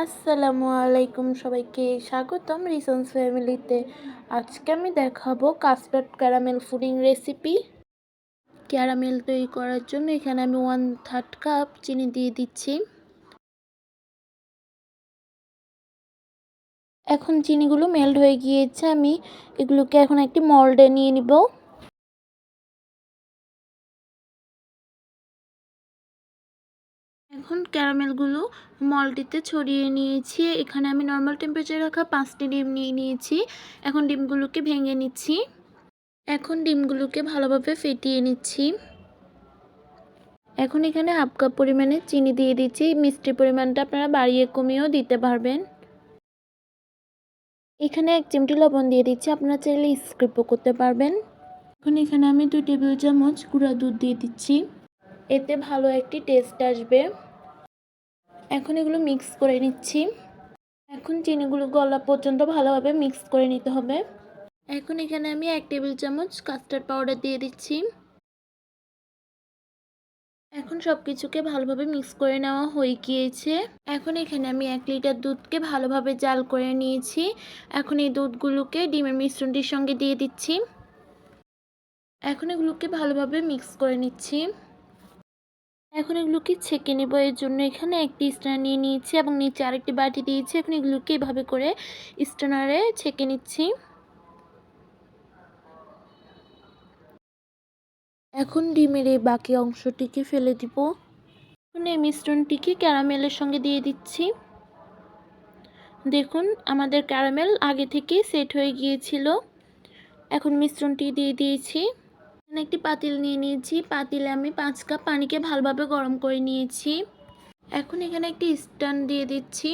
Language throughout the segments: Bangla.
আসসালামু আলাইকুম, সবাইকে স্বাগতম রিসন্স ফ্যামিলিতে। আজকে আমি দেখাবো custard caramel pudding recipe. Caramel তৈরি করার জন্য এখানে আমি 1/3 কাপ চিনি দিয়ে দিচ্ছি। এখন চিনিগুলো মেল্ট হয়ে গিয়েছে, আমি এগুলোকে এখন একটি মোল্ডে নিয়ে নিব। এখন ক্যারামেলগুলো মলটিতে ছড়িয়ে নিয়েছি। এখানে আমি নর্মাল টেম্পারেচারে রাখা 5টি ডিম নিয়ে নিয়েছি। এখন ডিমগুলোকে ভেঙে নিচ্ছি। এখন ডিমগুলোকে ভালোভাবে ফেটিয়ে নিচ্ছি। এখন এখানে হাফ কাপ পরিমাণে চিনি দিয়ে দিচ্ছি। মিষ্টির পরিমাণটা আপনারা বাড়িয়ে কমিয়েও দিতে পারবেন। এখানে 1 চিমটি লবণ দিয়ে দিচ্ছি, আপনারা চাইলে স্কিপও করতে পারবেন। এখন এখানে আমি 2 টেবিল চামচ গুঁড়া দুধ দিয়ে দিচ্ছি, এতে ভালো একটি টেস্ট আসবে। এখন এগুলো মিক্স করে নিচ্ছি। এখন চিনিগুলো গলা পর্যন্ত ভালোভাবে মিক্স করে নিতে হবে। এখন এখানে আমি 1 টেবিল চামচ কাস্টার্ড পাউডার দিয়ে দিচ্ছি। এখন সব কিছুকে ভালোভাবে মিক্স করে নেওয়া হয়ে গিয়েছে। এখন এখানে আমি 1 লিটার দুধকে ভালোভাবে জাল করে নিয়েছি। এখন এই দুধগুলোকে ডিমের মিশ্রণটির সঙ্গে দিয়ে দিচ্ছি। এখন এগুলোকে ভালোভাবে মিক্স করে নিচ্ছি। এখন এগুলোকে ছেঁকে নেব, এর জন্য এখানে একটি স্ট্যান্ড নিয়ে নিয়েছি এবং নিচে আরেকটি বাটি দিয়েছি। এখন এগুলোকে এভাবে করে স্ট্যানারে ছেঁকে নিচ্ছি। এখন ডিমের এই বাকি অংশটিকে ফেলে দিব। এখন এই মিশ্রণটিকে ক্যারামেলের সঙ্গে দিয়ে দিচ্ছি। দেখুন আমাদের ক্যারামেল আগে থেকে সেট হয়ে গিয়েছিল। এখন মিশ্রণটি দিয়ে দিয়েছি। এখানে একটি পাতিল নিয়ে নিয়েছি, পাতিলে আমি 5 কাপ পানিকে ভালোভাবে গরম করে নিয়েছি। এখন এখানে একটি স্ট্যান্ড দিয়ে দিচ্ছি।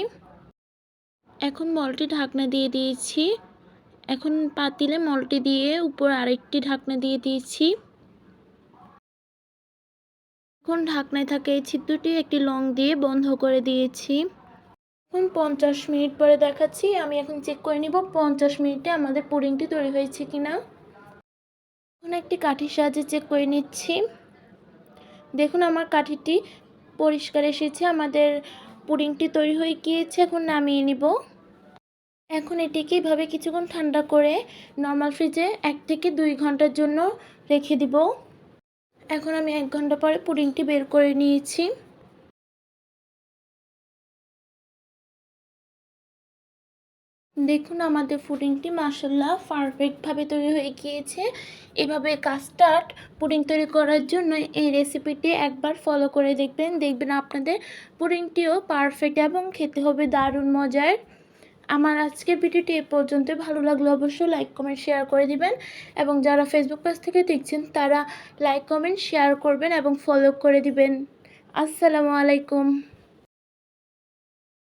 এখন মলটি ঢাকনা দিয়ে দিয়েছি। এখন পাতিলে মলটি দিয়ে উপর আরেকটি ঢাকনা দিয়ে দিয়েছি। এখন ঢাকনায় থাকা এই ছিদ্রটি একটি লং দিয়ে বন্ধ করে দিয়েছি। এখন 50 মিনিট পরে দেখাচ্ছি। আমি এখন চেক করে নিব 50 মিনিটে আমাদের পুডিংটি তৈরি হয়েছে কিনা। এখন একটি কাঠির সাহায্যে চেক করে নিচ্ছি। দেখুন আমার কাঠিটি পরিষ্কার এসেছে, আমাদের পুডিংটি তৈরি হয়ে গিয়েছে। এখন নামিয়ে নিব। এখন এটিকে এভাবে কিছুক্ষণ ঠান্ডা করে নর্মাল ফ্রিজে 1 থেকে 2 ঘন্টার জন্য রেখে দিব। এখন আমি 1 ঘন্টা পরে পুডিংটি বের করে নিয়েছি। দেখুন আমাদের পুডিংটি মাশাআল্লাহ পারফেক্টভাবে তৈরি হয়ে গিয়েছে। এভাবে কাস্টার্ড পুডিং তৈরি করার জন্য এই রেসিপিটি একবার ফলো করে দেখবেন, দেখবেন আপনাদের পুডিংটিও পারফেক্ট এবং খেতে হবে দারুণ মজার। আমার আজকের ভিডিওটি এ পর্যন্ত। ভালো লাগলে অবশ্যই লাইক কমেন্ট শেয়ার করে দিবেন এবং যারা ফেসবুক পেজ থেকে দেখছেন তারা লাইক কমেন্ট শেয়ার করবেন এবং ফলো করে দিবেন। আসসালামু আলাইকুম।